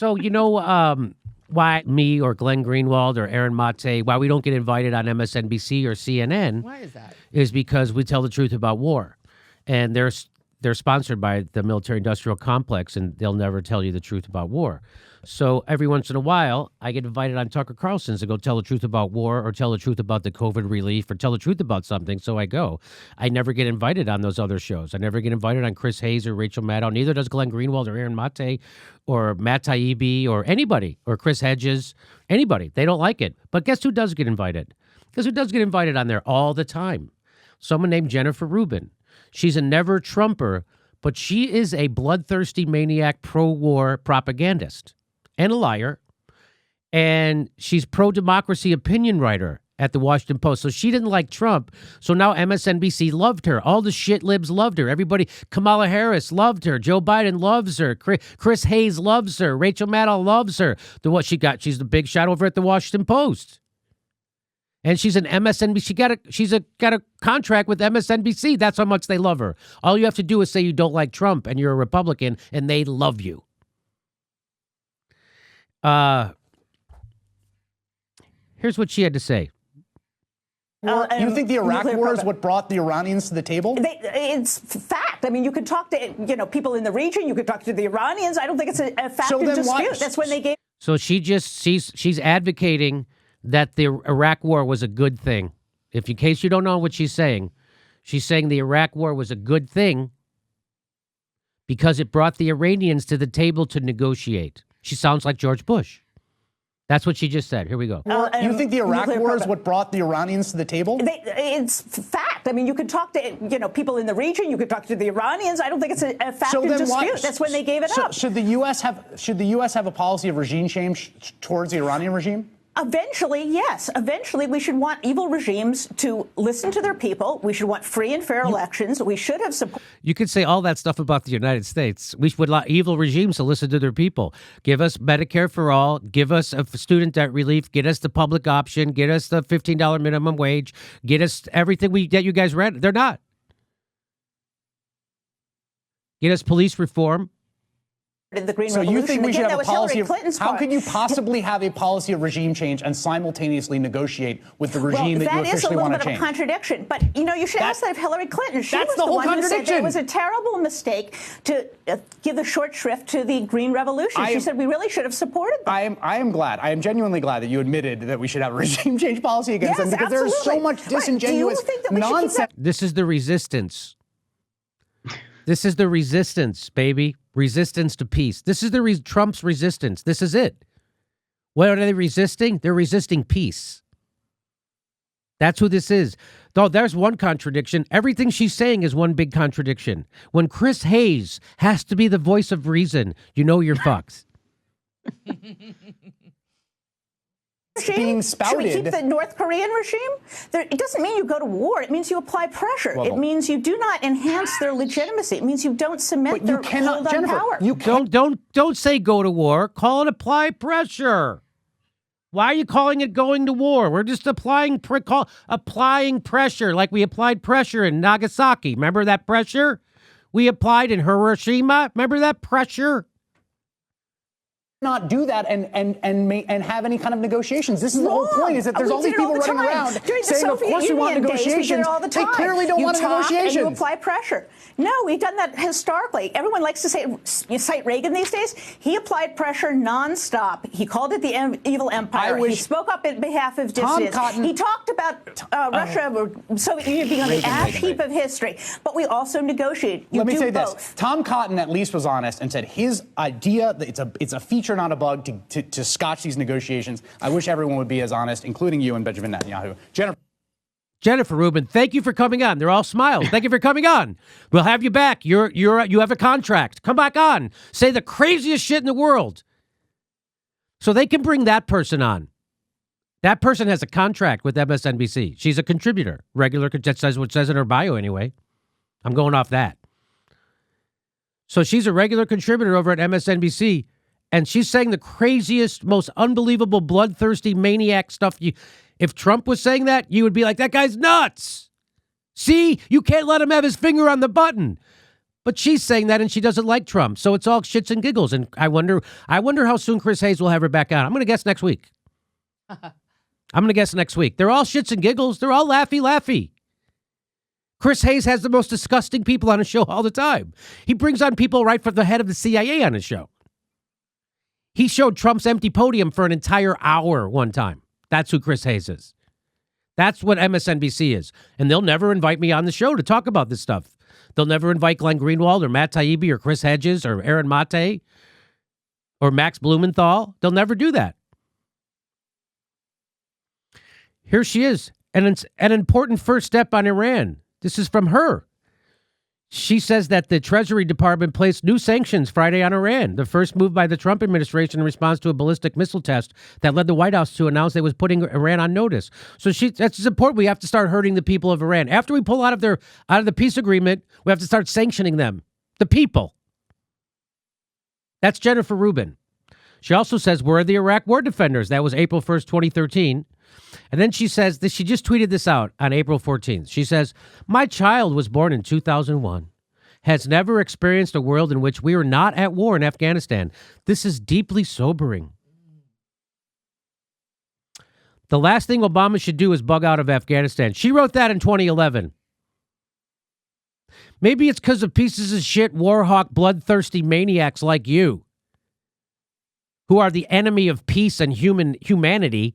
So, why me or Glenn Greenwald or Aaron Mate, why we don't get invited on MSNBC or CNN? Why is that? Is because we tell the truth about war. And they're sponsored by the military-industrial complex, and they'll never tell you the truth about war. So every once in a while, I get invited on Tucker Carlson's to go tell the truth about war or tell the truth about the COVID relief or tell the truth about something, so I go. I never get invited on those other shows. I never get invited on Chris Hayes or Rachel Maddow. Neither does Glenn Greenwald or Aaron Mate or Matt Taibbi or anybody or Chris Hedges. Anybody. They don't like it. But guess who does get invited? Guess who does get invited on there all the time? Someone named Jennifer Rubin. She's a never Trumper, but she is a bloodthirsty maniac pro-war propagandist and a liar. And she's pro-democracy opinion writer at the Washington Post. So she didn't like Trump. So now MSNBC loved her. All the shit libs loved her. Everybody, Kamala Harris loved her. Joe Biden loves her. Chris Hayes loves her. Rachel Maddow loves her. She's the big shot over at the Washington Post. And she's an MSNBC. She's got a contract with MSNBC. That's how much they love her. All you have to do is say you don't like Trump and you're a Republican, and they love you. Here's what she had to say. You think the Iraq War is what brought the Iranians to the table? It's fact. I mean, you could talk to people in the region. You could talk to the Iranians. I don't think it's a fact to dispute. That's when they gave. So she's advocating that the Iraq War was a good thing. In case you don't know what she's saying the Iraq War was a good thing because it brought the Iranians to the table to negotiate. She sounds like George Bush. That's what she just said. Here we go. You think the Iraq War is what brought the Iranians to the table? It's fact. I mean, you could talk to people in the region. You could talk to the Iranians. I don't think it's a fact to dispute. That's when they gave it up. Should the U.S. have a policy of regime change towards the Iranian regime? Eventually, yes. Eventually, we should want evil regimes to listen to their people. We should want free and fair elections. We should have support. You could say all that stuff about the United States. We would like evil regimes to listen to their people. Give us Medicare for all. Give us a student debt relief. Get us the public option. Get us the $15 minimum wage. Get us everything that you guys read. They're not. Get us police reform. The Green so Revolution. You think we should have a policy how part. can you possibly have a policy of regime change and simultaneously negotiate with the regime that you officially want to change? That is a little bit of a contradiction. But, you should ask that of Hillary Clinton. She was the one who said that it was a terrible mistake to give a short shrift to the Green Revolution. She said we really should have supported them. I am glad. I am genuinely glad that you admitted that we should have a regime change policy against them because there is so much disingenuous nonsense. This is the resistance. This is the resistance, baby. Resistance to peace. This is Trump's resistance. This is it. What are they resisting? They're resisting peace. That's who this is. Though there's one contradiction. Everything she's saying is one big contradiction. When Chris Hayes has to be the voice of reason, you know you're fucked. Being spouted. Should we keep the North Korean regime? It doesn't mean you go to war. It means you apply pressure. It means you do not enhance their legitimacy. It means you don't cement their hold on power. You don't say go to war. Call it apply pressure. Why are you calling it going to war? We're just applying pressure like we applied pressure in Nagasaki. Remember that pressure we applied in Hiroshima? Remember that pressure? Not do that and have any kind of negotiations. This is the whole point, is that there's all these people running around saying, of course we want negotiations. They clearly don't want negotiations. And you apply pressure. No, we've done that historically. Everyone likes to cite Reagan these days. He applied pressure nonstop. He called it the evil empire. He spoke up in behalf of dissidents. He talked about Russia or Soviet Union being on the ash heap of history. But we also negotiated. Let me say this. Tom Cotton at least was honest and said his idea that it's a feature, not a bug, to scotch these negotiations. I wish everyone would be as honest, including you and Benjamin Netanyahu. Jennifer Rubin, thank you for coming on. They're all smiles. Thank you for coming on. We'll have you back. You have a contract. Come back on. Say the craziest shit in the world. So they can bring that person on. That person has a contract with MSNBC. She's a contributor. That says what it says in her bio anyway. I'm going off that. So she's a regular contributor over at MSNBC. And she's saying the craziest, most unbelievable, bloodthirsty maniac stuff. If Trump was saying that, you would be like, that guy's nuts. See, you can't let him have his finger on the button. But she's saying that, and she doesn't like Trump. So it's all shits and giggles. And I wonder how soon Chris Hayes will have her back on. I'm going to guess next week. They're all shits and giggles. They're all laughy. Chris Hayes has the most disgusting people on his show all the time. He brings on people right from the head of the CIA on his show. He showed Trump's empty podium for an entire hour one time. That's who Chris Hayes is. That's what MSNBC is. And they'll never invite me on the show to talk about this stuff. They'll never invite Glenn Greenwald or Matt Taibbi or Chris Hedges or Aaron Mate or Max Blumenthal. They'll never do that. Here she is. An important first step on Iran. This is from her. She says that the Treasury Department placed new sanctions Friday on Iran, the first move by the Trump administration in response to a ballistic missile test that led the White House to announce they was putting Iran on notice. So that's important. We have to start hurting the people of Iran. After we pull out of the peace agreement, we have to start sanctioning them, the people. That's Jennifer Rubin. She also says, we're the Iraq war defenders. That was April 1st, 2013. And then she says this, she just tweeted this out on April 14th. She says, my child was born in 2001, has never experienced a world in which we are not at war in Afghanistan. This is deeply sobering. The last thing Obama should do is bug out of Afghanistan. She wrote that in 2011. Maybe it's because of pieces of shit, warhawk, bloodthirsty maniacs like you, who are the enemy of peace and humanity.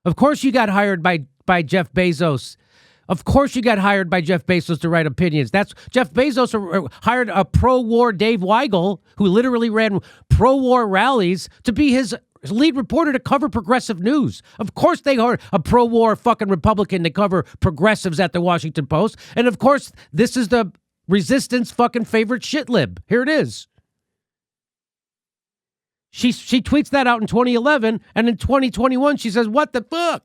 Of course you got hired by Jeff Bezos. Of course you got hired by Jeff Bezos to write opinions. That's Jeff Bezos hired a pro-war Dave Weigel, who literally ran pro-war rallies, to be his lead reporter to cover progressive news. Of course they hired a pro-war fucking Republican to cover progressives at the Washington Post. And of course this is the resistance fucking favorite shit lib. Here it is. She tweets that out in 2011, and in 2021 she says, what the fuck?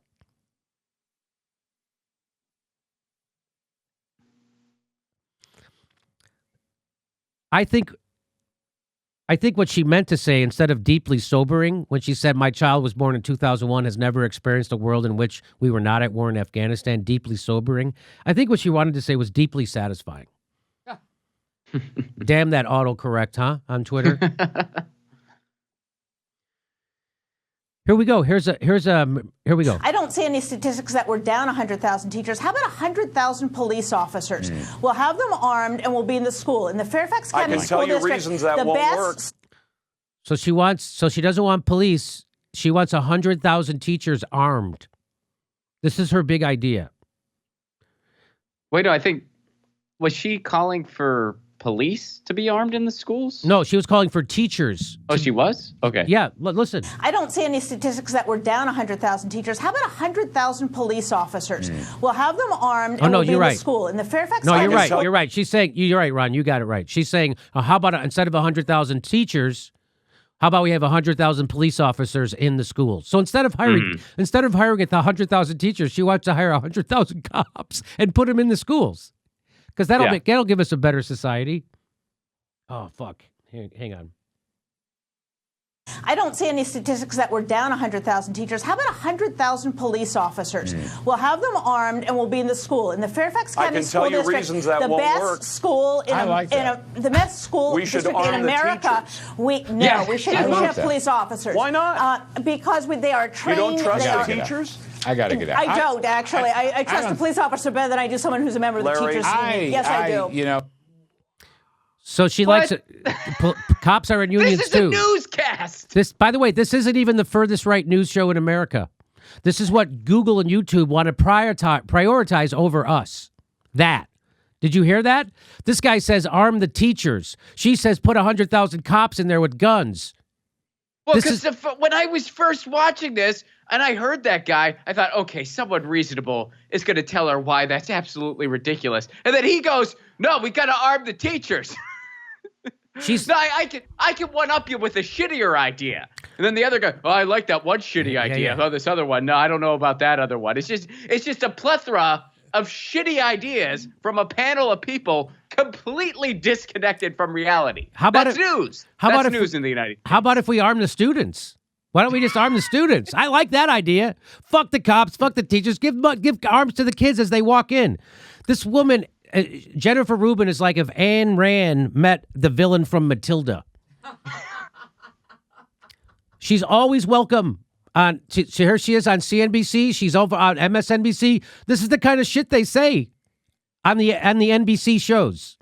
I think what she meant to say, instead of deeply sobering, when she said my child was born in 2001, has never experienced a world in which we were not at war in Afghanistan, deeply sobering, I think what she wanted to say was deeply satisfying. Damn that autocorrect, huh, on Twitter? Here we go. Here we go. I don't see any statistics that we're down 100,000 teachers. How about 100,000 police officers? We'll have them armed and we'll be in the school. In the Fairfax County School District, reasons that won't work. So she doesn't want police. She wants 100,000 teachers armed. This is her big idea. Wait, I think, was she calling for police to be armed in the schools? No, she was calling for teachers. Oh, she was? Okay. Yeah, listen. I don't see any statistics that we're down 100,000 teachers. How about 100,000 police officers? We'll have them armed and we'll be in the school. In the Fairfax County you're right. You're right. She's saying, you're right, Ron. You got it right. She's saying, how about instead of 100,000 teachers, how about we have 100,000 police officers in the schools? So instead of hiring 100,000 teachers, she wants to hire 100,000 cops and put them in the schools. Because that'll give us a better society. Oh, fuck. Hang on. I don't see any statistics that we're down 100,000 teachers. How about 100,000 police officers? We'll have them armed and we'll be in the school. In the Fairfax County School District, the best school in the best school district in America. We should have police officers. Why not? Because they are trained. You don't trust the teachers? I got to get out. I don't, actually. I trust a police officer better than I do someone who's a member of the teachers union. Yes, I do. You know. So she likes it. Cops are in unions, This is too. a newscast. By the way, this isn't even the furthest right news show in America. This is what Google and YouTube want to prioritize over us. That. Did you hear that? This guy says arm the teachers. She says put 100,000 cops in there with guns. Well, because when I was first watching this and I heard that guy, I thought, okay, someone reasonable is going to tell her why that's absolutely ridiculous. And then he goes, no, we got to arm the teachers. I can one-up you with a shittier idea. And then the other guy, oh, I like that one shitty idea. Oh, this other one, no, I don't know about that other one. It's just a plethora of shitty ideas from a panel of people completely disconnected from reality. That's news. That's news in the United States. How about if we arm the students? Why don't we just arm the students? I like that idea. Fuck the cops. Fuck the teachers. Give arms to the kids as they walk in. This woman Jennifer Rubin is like if Ayn Rand met the villain from Matilda. She's always welcome. Here she is on CNBC. She's over on MSNBC. This is the kind of shit they say on the NBC shows.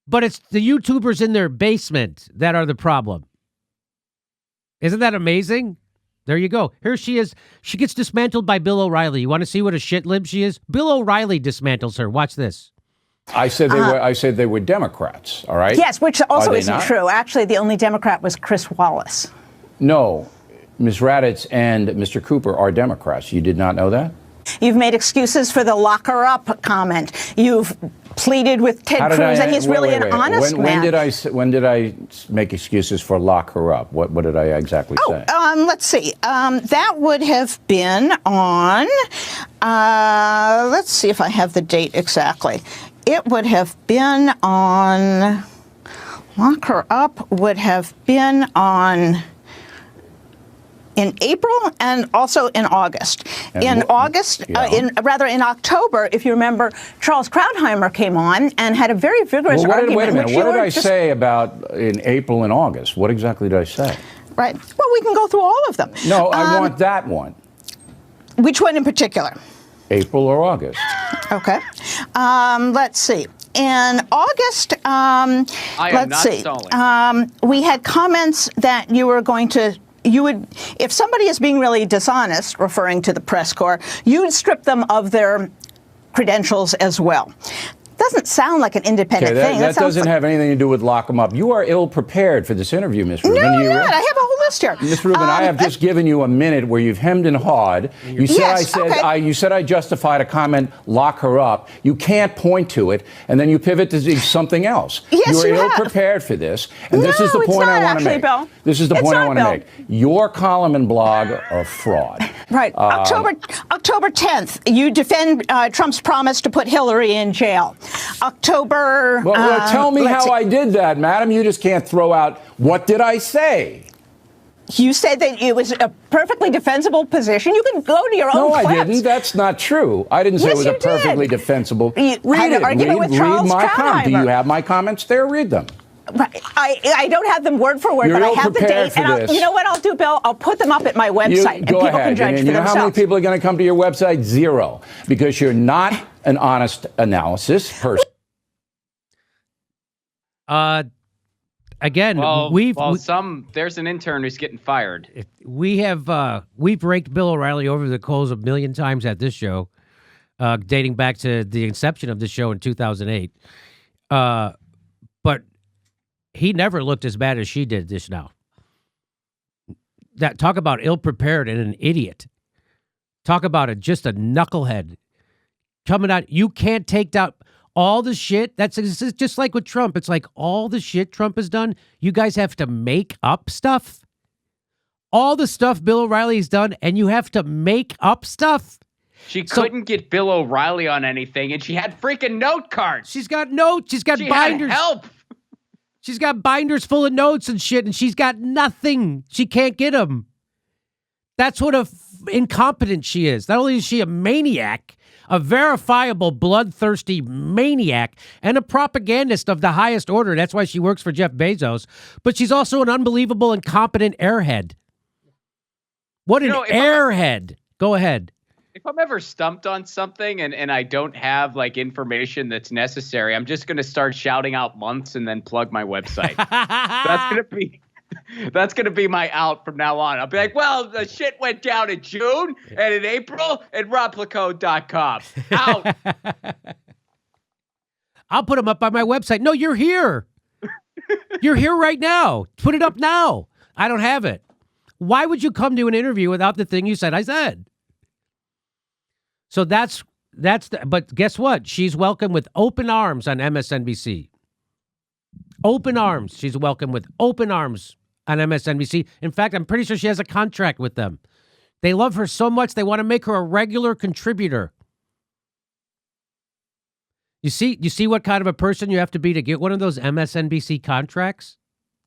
But it's the YouTubers in their basement that are the problem. Isn't that amazing? There you go. Here she is. She gets dismantled by Bill O'Reilly. You want to see what a shit lib she is? Bill O'Reilly dismantles her. Watch this. I said they were. I said they were Democrats. All right. Yes, which also isn't not? true. Actually, the only Democrat was Chris Wallace. No, Ms. Raddatz and Mr. Cooper are Democrats. You did not know that? You've made excuses for the lock her up comment. You've pleaded with Ted Cruz, and he's really an honest man. When did I make excuses for lock her up? What did I exactly say? Let's see. That would have been on. Let's see if I have the date exactly. It would have been on. Lock her up would have been on. In April and also in August. In October, if you remember, Charles Krauthammer came on and had a very vigorous argument. Wait a minute. What did I say about in April and August? What exactly did I say? Right. Well, we can go through all of them. No, I want that one. Which one in particular? April or August? Okay. Let's see. In August, we had comments that you were going to. You would, if somebody is being really dishonest, referring to the press corps, you would strip them of their credentials as well. Doesn't sound like an independent thing. That doesn't have anything to do with lock them up. You are ill prepared for this interview, Ms. Rubin. No, I'm not. I have a whole list here. Ms. Rubin, I have just given you a minute where you've hemmed and hawed. You said you said I justified a comment, lock her up. You can't point to it, and then you pivot to something else. Yes, you are ill prepared for this, and this is the point I want to make. Bill. This is the point I want to make. Your column and blog are fraud. Right. October 10th, you defend Trump's promise to put Hillary in jail. October. Well, tell me how I did that, madam. You just can't throw out, what did I say? You said that it was a perfectly defensible position. You can go to your own clips. No, I didn't. That's not true. I didn't say it was a perfectly defensible. Read it. Read my comments. Do you have my comments there? Read them. I don't have them word for word, but I have the date. And you know what I'll do, Bill? I'll put them up at my website, and people can judge for themselves. You know how many people are going to come to your website? 0, because you're not an honest analysis person. Again, there's an intern who's getting fired. We've raked Bill O'Reilly over the coals a million times at this show, dating back to the inception of the show in 2008. But he never looked as bad as she did just now. That talk about ill-prepared and an idiot. Talk about just a knucklehead coming out. You can't take down all the shit. It's just like with Trump. It's like all the shit Trump has done. You guys have to make up stuff. All the stuff Bill O'Reilly's done, and you have to make up stuff. She couldn't get Bill O'Reilly on anything, and she had freaking note cards. She's got notes. She's got binders. Had help. She's got binders full of notes and shit, and she's got nothing. She can't get them. That's what incompetent she is. Not only is she a maniac, a verifiable bloodthirsty maniac, and a propagandist of the highest order. That's why she works for Jeff Bezos. But she's also an unbelievable, incompetent airhead. What an airhead. Go ahead. If I'm ever stumped on something and I don't have information that's necessary, I'm just going to start shouting out months and then plug my website. That's going to be my out from now on. I'll be like, well, the shit went down in June and in April at replico.com. Out. I'll put them up on my website. No, you're here. You're here right now. Put it up now. I don't have it. Why would you come to an interview without the thing you said I said? So but guess what? She's welcome with open arms on MSNBC. Open arms. She's welcome with open arms on MSNBC. In fact, I'm pretty sure she has a contract with them. They love her so much, they want to make her a regular contributor. You see what kind of a person you have to be to get one of those MSNBC contracts?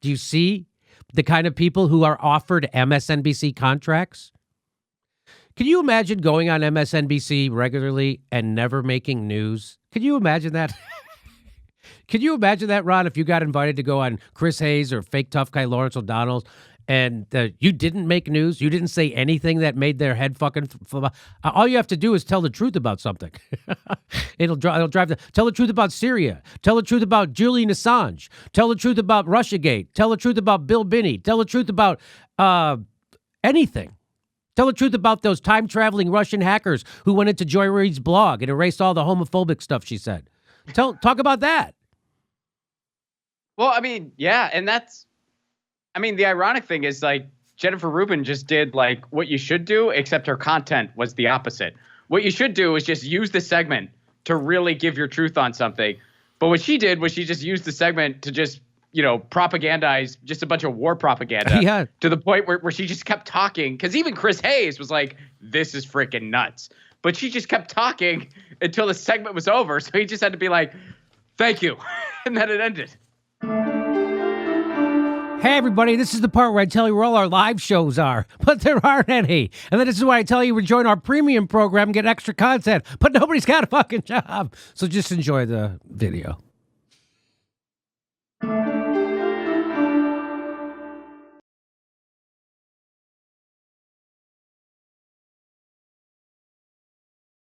Do you see the kind of people who are offered MSNBC contracts? Can you imagine going on MSNBC regularly and never making news? Can you imagine that? Can you imagine that, Ron, if you got invited to go on Chris Hayes or fake tough guy Lawrence O'Donnell and you didn't make news? You didn't say anything that made their head fucking... all you have to do is tell the truth about something. It'll drive tell the truth about Syria. Tell the truth about Julian Assange. Tell the truth about Russiagate. Tell the truth about Bill Binney. Tell the truth about anything. Tell the truth about those time-traveling Russian hackers who went into Joy Reid's blog and erased all the homophobic stuff she said. Talk about that. Well, I mean, yeah, and the ironic thing is, like, Jennifer Rubin just did, like, what you should do, except her content was the opposite. What you should do is just use the segment to really give your truth on something. But what she did was she just used the segment to just, propagandize just a bunch of war propaganda to the point where she just kept talking. Because even Chris Hayes was like, this is freaking nuts. But she just kept talking until the segment was over. So he just had to be like, thank you. And then it ended. Hey, everybody, this is the part where I tell you where all our live shows are, but there aren't any. And then this is why I tell you to join our premium program and get extra content, but nobody's got a fucking job. So just enjoy the video.